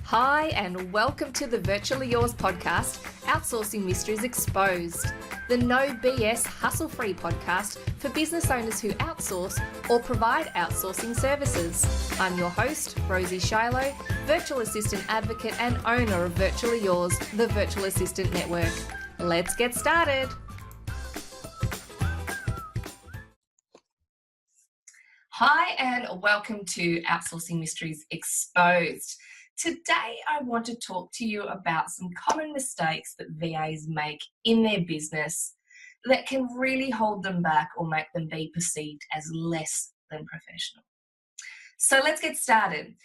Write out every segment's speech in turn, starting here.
Hi, and welcome to the Virtually Yours podcast, Outsourcing Mysteries Exposed, the no BS hustle-free podcast for business owners who outsource or provide outsourcing services. I'm your host, Rosie, virtual assistant advocate and owner of Virtually Yours, the virtual assistant network. Let's get started. Hi, and welcome to Outsourcing Mysteries Exposed. Today, I want to talk to you about some common mistakes that VAs make in their business that can really hold them back or make them be perceived as less than professional. So let's get started.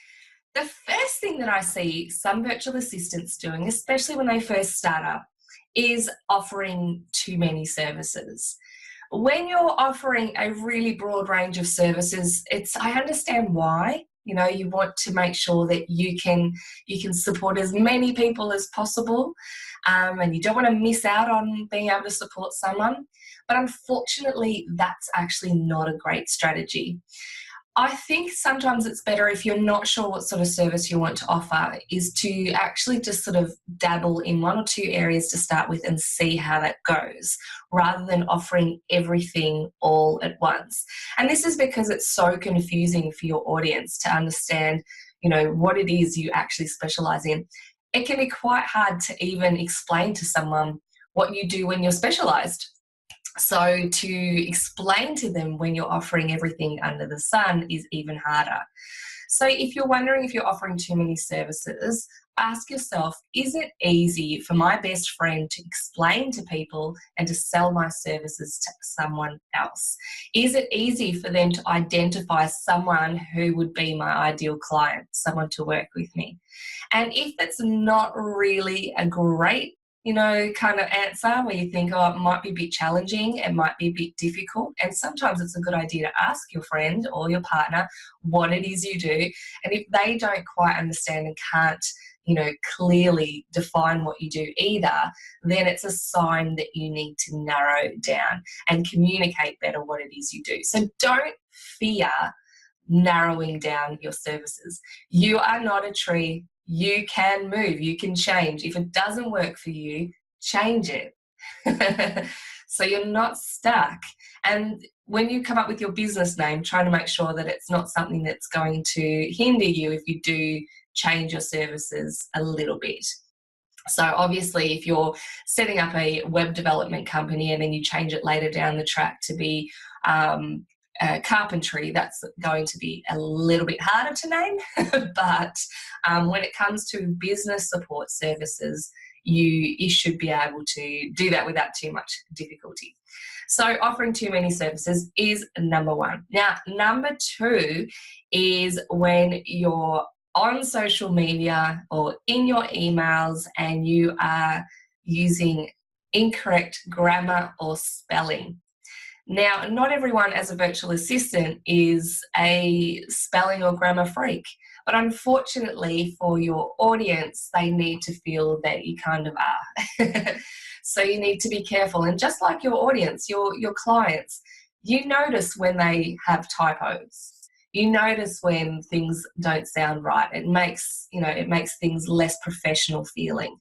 The first thing that I see some virtual assistants doing, especially when they first start up, is offering too many services. When you're offering a really broad range of services, I understand why. You want to make sure that you can support as many people as possible, and you don't want to miss out on being able to support someone. But unfortunately, that's actually not a great strategy. I think sometimes it's better, if you're not sure what sort of service you want to offer, is to actually just sort of dabble in one or two areas to start with and see how that goes, rather than offering everything all at once. And this is because it's so confusing for your audience to understand, what it is you actually specialize in. It can be quite hard to even explain to someone what you do when you're specialized. So to explain to them when you're offering everything under the sun is even harder. So if you're wondering if you're offering too many services, ask yourself, is it easy for my best friend to explain to people and to sell my services to someone else? Is it easy for them to identify someone who would be my ideal client, someone to work with me? And if it's not really a great kind of answer, where you think, it might be a bit challenging, it might be a bit difficult, and sometimes it's a good idea to ask your friend or your partner what it is you do. And if they don't quite understand and can't, clearly define what you do either, then it's a sign that you need to narrow down and communicate better what it is you do. So don't fear narrowing down your services. You are not a tree. You can move, you can change. If it doesn't work for you, change it. So you're not stuck. And when you come up with your business name, try to make sure that it's not something that's going to hinder you if you do change your services a little bit. So obviously, if you're setting up a web development company and then you change it later down the track to be carpentry, that's going to be a little bit harder to name. But when it comes to business support services, you should be able to do that without too much difficulty. So offering too many services is number one. Now, number two is when you're on social media or in your emails and you are using incorrect grammar or spelling. Now, not everyone as a virtual assistant is a spelling or grammar freak, but unfortunately for your audience, they need to feel that you kind of are. So you need to be careful. And just like your audience, your clients, you notice when they have typos. You notice when things don't sound right. It makes things less professional feeling.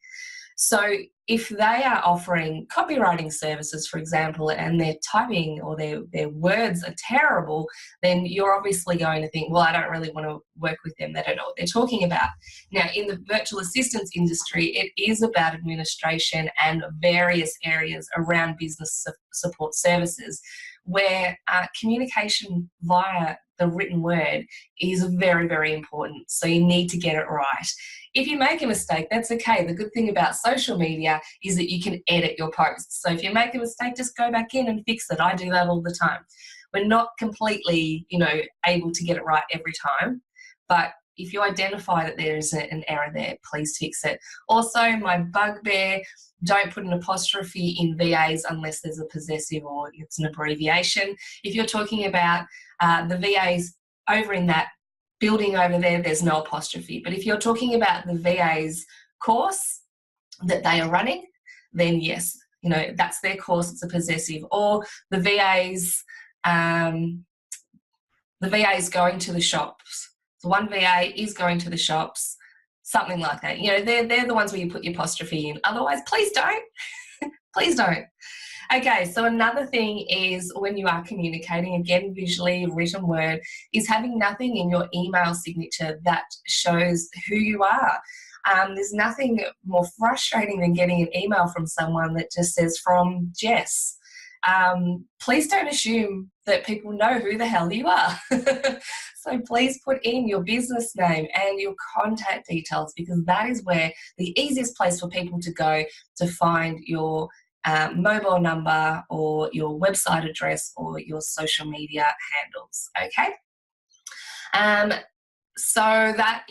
So if they are offering copywriting services, for example, and their typing or their words are terrible, then you're obviously going to think, well, I don't really want to work with them. They don't know what they're talking about. Now, in the virtual assistance industry, it is about administration and various areas around business support services, where communication via the written word is very, very important. So you need to get it right. If you make a mistake, that's okay. The good thing about social media is that you can edit your posts. So if you make a mistake, just go back in and fix it. I do that all the time. We're not completely, able to get it right every time, but if you identify that there is an error there, please fix it. Also, my bugbear, don't put an apostrophe in VAs unless there's a possessive or it's an abbreviation. If you're talking about the VAs over in that building over there, there's no apostrophe. But if you're talking about the VA's course that they are running, then yes, that's their course, it's a possessive. Or the VA's going to the shops. So one VA is going to the shops. Something like that. You know, they're the ones where you put your apostrophe in. Otherwise, please don't. Please don't. Okay, so another thing is when you are communicating, again, visually, written word, is having nothing in your email signature that shows who you are. There's nothing more frustrating than getting an email from someone that just says from Jess. Please don't assume that people know who the hell you are. So please put in your business name and your contact details, because that is where the easiest place for people to go to find your mobile number or your website address or your social media handles. Okay. So that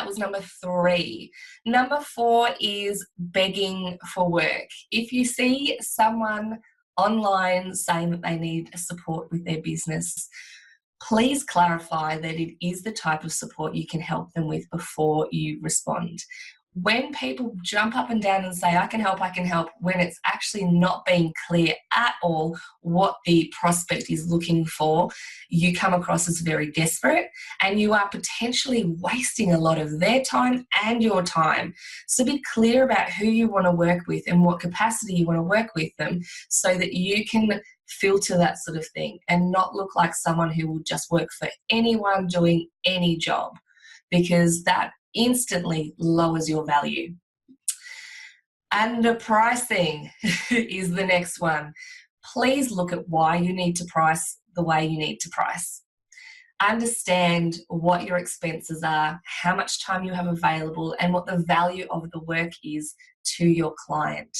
was number 3. Number 4 is begging for work. If you see someone online saying that they need support with their business, please clarify that it is the type of support you can help them with before you respond. When people jump up and down and say, I can help, when it's actually not being clear at all what the prospect is looking for, you come across as very desperate and you are potentially wasting a lot of their time and your time. So be clear about who you want to work with and what capacity you want to work with them, so that you can filter that sort of thing and not look like someone who will just work for anyone doing any job, because that instantly lowers your value. Underpricing is the next one. Please look at why you need to price the way you need to price. Understand what your expenses are, how much time you have available, and what the value of the work is to your client.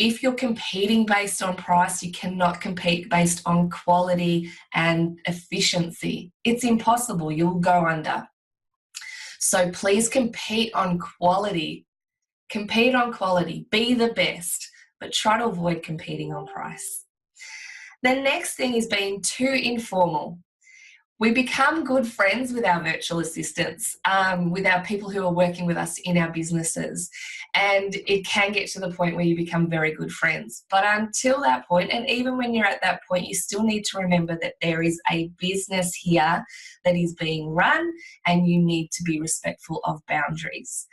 If you're competing based on price, you cannot compete based on quality and efficiency. It's impossible. You'll go under. So please compete on quality. Compete on quality. Be the best, but try to avoid competing on price. The next thing is being too informal. We become good friends with our virtual assistants, with our people who are working with us in our businesses. And it can get to the point where you become very good friends. But until that point, and even when you're at that point, you still need to remember that there is a business here that is being run, and you need to be respectful of boundaries.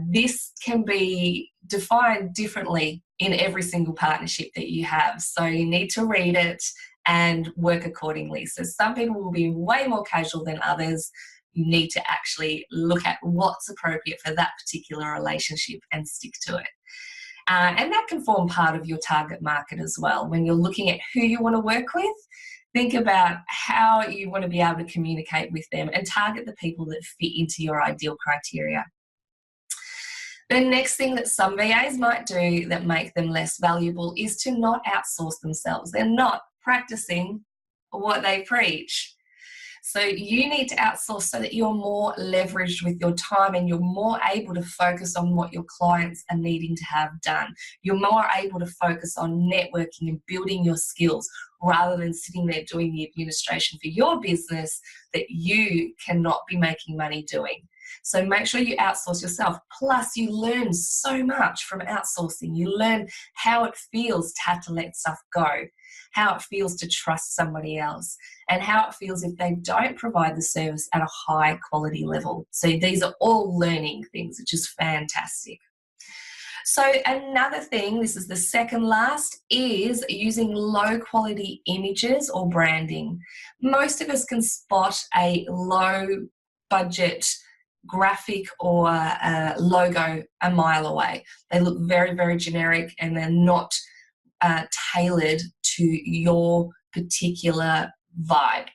This can be defined differently in every single partnership that you have. So you need to read it and work accordingly. So some people will be way more casual than others. You need to actually look at what's appropriate for that particular relationship and stick to it. And that can form part of your target market as well. When you're looking at who you want to work with, think about how you want to be able to communicate with them and target the people that fit into your ideal criteria. The next thing that some VAs might do that make them less valuable is to not outsource themselves. They're not practicing what they preach. So you need to outsource so that you're more leveraged with your time and you're more able to focus on what your clients are needing to have done. You're more able to focus on networking and building your skills rather than sitting there doing the administration for your business that you cannot be making money doing. So make sure you outsource yourself. Plus, you learn so much from outsourcing. You learn how it feels to have to let stuff go, how it feels to trust somebody else, and how it feels if they don't provide the service at a high quality level. So these are all learning things, which is fantastic. So another thing, this is the second last, is using low quality images or branding. Most of us can spot a low budget graphic or logo a mile away. They look very, very generic and they're not tailored to your particular vibe.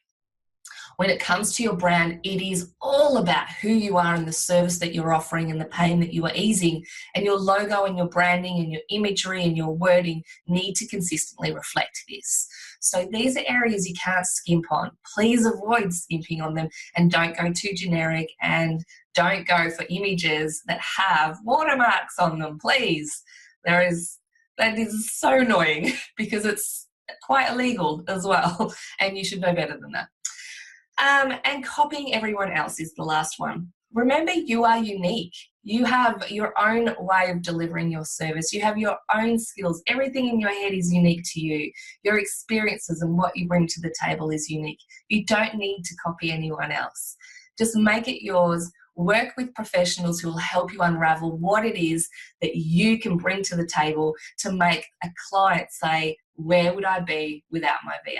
When it comes to your brand, it is all about who you are and the service that you're offering and the pain that you are easing. And your logo and your branding and your imagery and your wording need to consistently reflect this. So these are areas you can't skimp on. Please avoid skimping on them and don't go too generic and don't go for images that have watermarks on them, please. That is so annoying because it's quite illegal as well, and you should know better than that. And copying everyone else is the last one. Remember, you are unique. You have your own way of delivering your service. You have your own skills. Everything in your head is unique to you. Your experiences and what you bring to the table is unique. You don't need to copy anyone else. Just make it yours. work with professionals who will help you unravel what it is that you can bring to the table to make a client say, where would I be without my VA?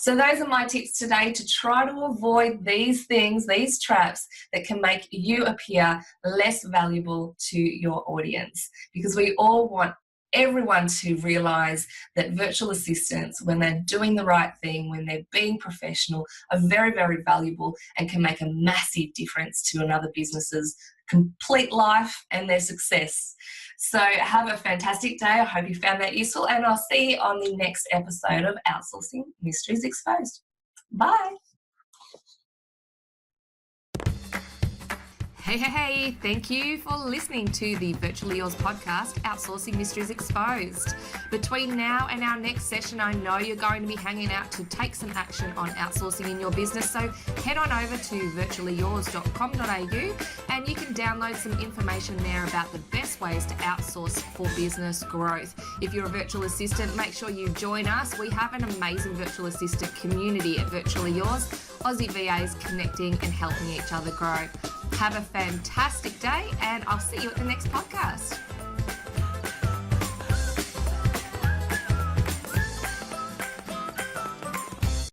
So those are my tips today to try to avoid these things, these traps that can make you appear less valuable to your audience, because we all want everyone to realise that virtual assistants, when they're doing the right thing, when they're being professional, are very, very valuable and can make a massive difference to another business's complete life and their success. So have a fantastic day. I hope you found that useful, and I'll see you on the next episode of Outsourcing Mysteries Exposed. Bye. Hey, thank you for listening to the Virtually Yours podcast, Outsourcing Mysteries Exposed. Between now and our next session, I know you're going to be hanging out to take some action on outsourcing in your business, so head on over to virtuallyyours.com.au and you can download some information there about the best ways to outsource for business growth. If you're a virtual assistant, make sure you join us. We have an amazing virtual assistant community at Virtually Yours, Aussie VAs connecting and helping each other grow. Have a fantastic day, and I'll see you at the next podcast.